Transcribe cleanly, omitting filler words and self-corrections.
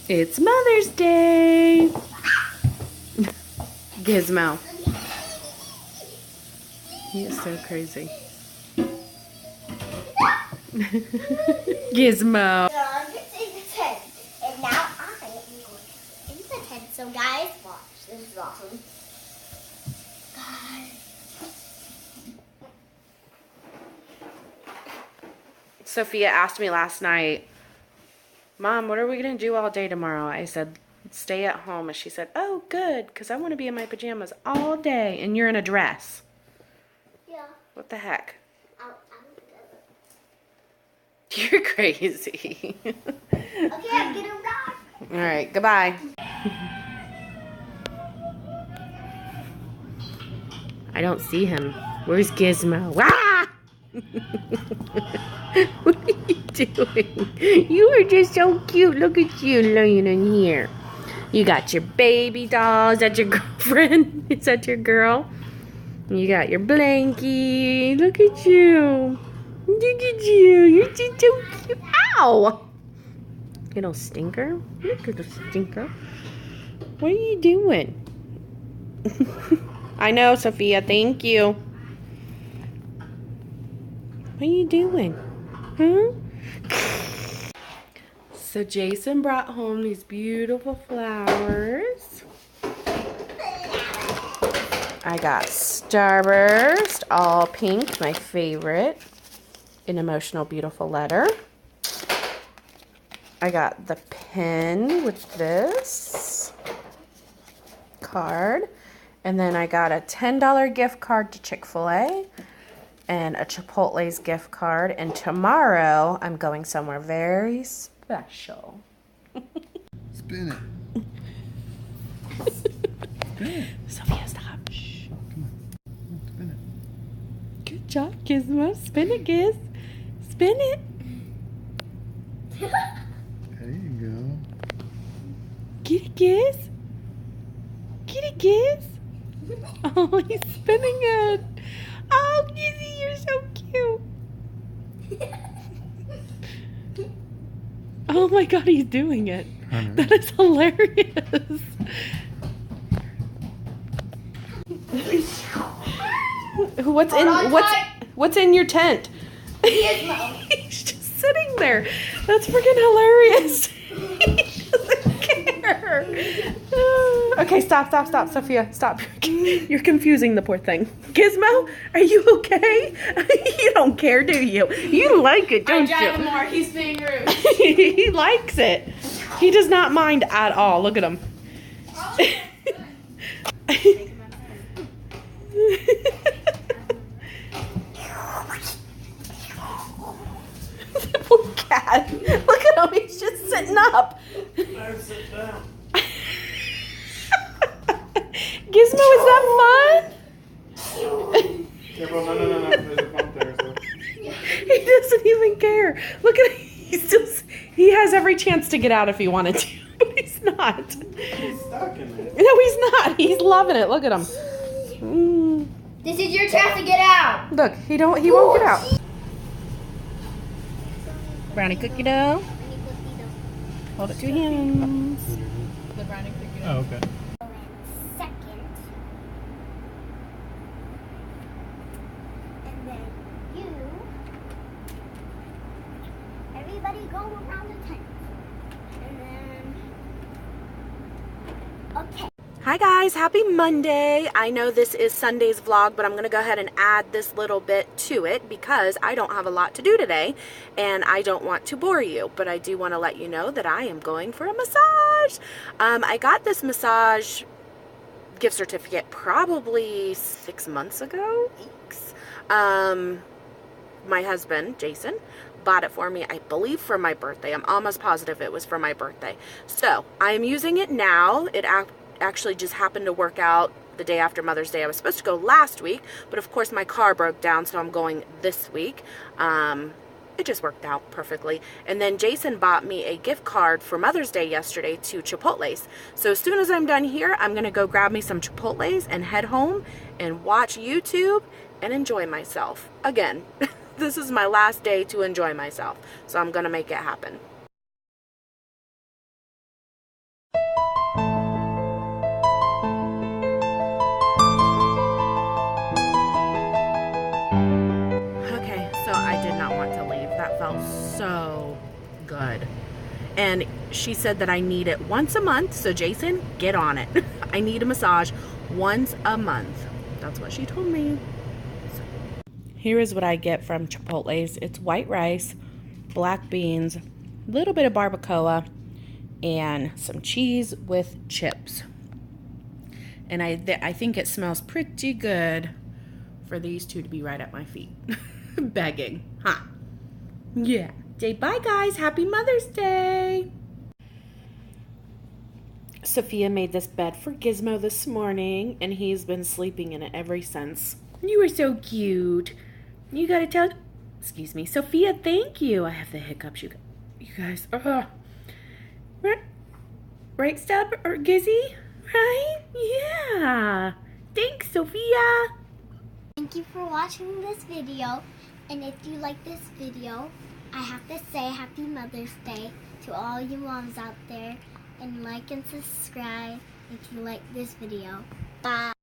It's Mother's Day. Gizmo. He is so crazy. Gizmo. And now I am going in the tent. So guys, watch. This is awesome. Sophia asked me last night, Mom, what are we going to do all day tomorrow? I said, stay at home. And she said, oh, good, because I want to be in my pajamas all day. And you're in a dress. Yeah. What the heck? You're crazy. Okay, I'm gonna rock. All right, goodbye. I don't see him. Where's Gizmo? Ah! What are you doing? You are just so cute. Look at you laying in here. You got your baby doll. Is that your girlfriend? Is that your girl? You got your blankie. Look at you. Look at you. You're just so cute. Ow! Little stinker. Look at the stinker. What are you doing? I know, Sophia. Thank you. What are you doing? Huh? So Jason brought home these beautiful flowers. I got Starburst, all pink, my favorite. An emotional, beautiful letter. I got the pen with this card. And then I got a $10 gift card to Chick-fil-A and a Chipotle's gift card. And tomorrow I'm going somewhere very special. Spin it. Spin it. Sophia, stop. Shh. Come on. Spin it. Good job, Gizmo. Spin it, Giz. Spin it. There you go. Get it, Giz. Get it, Giz. Oh, he's spinning it. Oh, Gizzy, you're so cute. Oh my God, he's doing it. That is hilarious. What's in your tent? He's just sitting there. That's freaking hilarious. He doesn't care. Okay, stop, Sophia, stop. You're confusing the poor thing. Gizmo, are you okay? You don't care, do you? You like it, don't you? I drive more. He's being rude. He likes it. He does not mind at all. Look at him. The poor cat. Look at him. He's just sitting up. Sit down. Gizmo, is that fun? Careful, no. There's a bump there. So. He doesn't even care. Look at him. He has every chance to get out if he wanted to, but he's not. He's stuck in there. No, he's not. He's loving it. Look at him. This is your chance to get out. Look, he won't get out. Brownie cookie dough. Hold it to hands. The brownie cookie. Oh, okay. Second. And then you. Everybody go around the tent. And then. Okay. Hi guys, happy Monday. I know this is Sunday's vlog, but I'm going to go ahead and add this little bit to it because I don't have a lot to do today and I don't want to bore you, but I do want to let you know that I am going for a massage. I got this massage gift certificate probably 6 months ago. My husband, Jason, bought it for me, I believe for my birthday. I'm almost positive it was for my birthday. So I am using it now. It actually just happened to work out the day after Mother's Day. I was supposed to go last week, but of course my car broke down, so I'm going this week. It just worked out perfectly. And then Jason bought me a gift card for Mother's Day yesterday to Chipotle's. So as soon as I'm done here, I'm gonna go grab me some Chipotle's and head home and watch YouTube and enjoy myself. Again, this is my last day to enjoy myself, so I'm gonna make it happen. so good. And she said that I need it once a month. So Jason, get on it. I need a massage once a month. That's what she told me. So, here is what I get from Chipotle's. It's white rice, black beans, a little bit of barbacoa, and some cheese with chips. And I think it smells pretty good for these two to be right at my feet. Begging, huh? Yeah. Say bye, guys. Happy Mother's Day. Sophia made this bed for Gizmo this morning, and he's been sleeping in it ever since. You are so cute. You gotta tell... Excuse me. Sophia, thank you. I have the hiccups, you guys. Right, Stub or Gizzy? Right? Yeah. Thanks, Sophia. Thank you for watching this video. And if you like this video, I have to say Happy Mother's Day to all you moms out there. And like and subscribe if you like this video. Bye.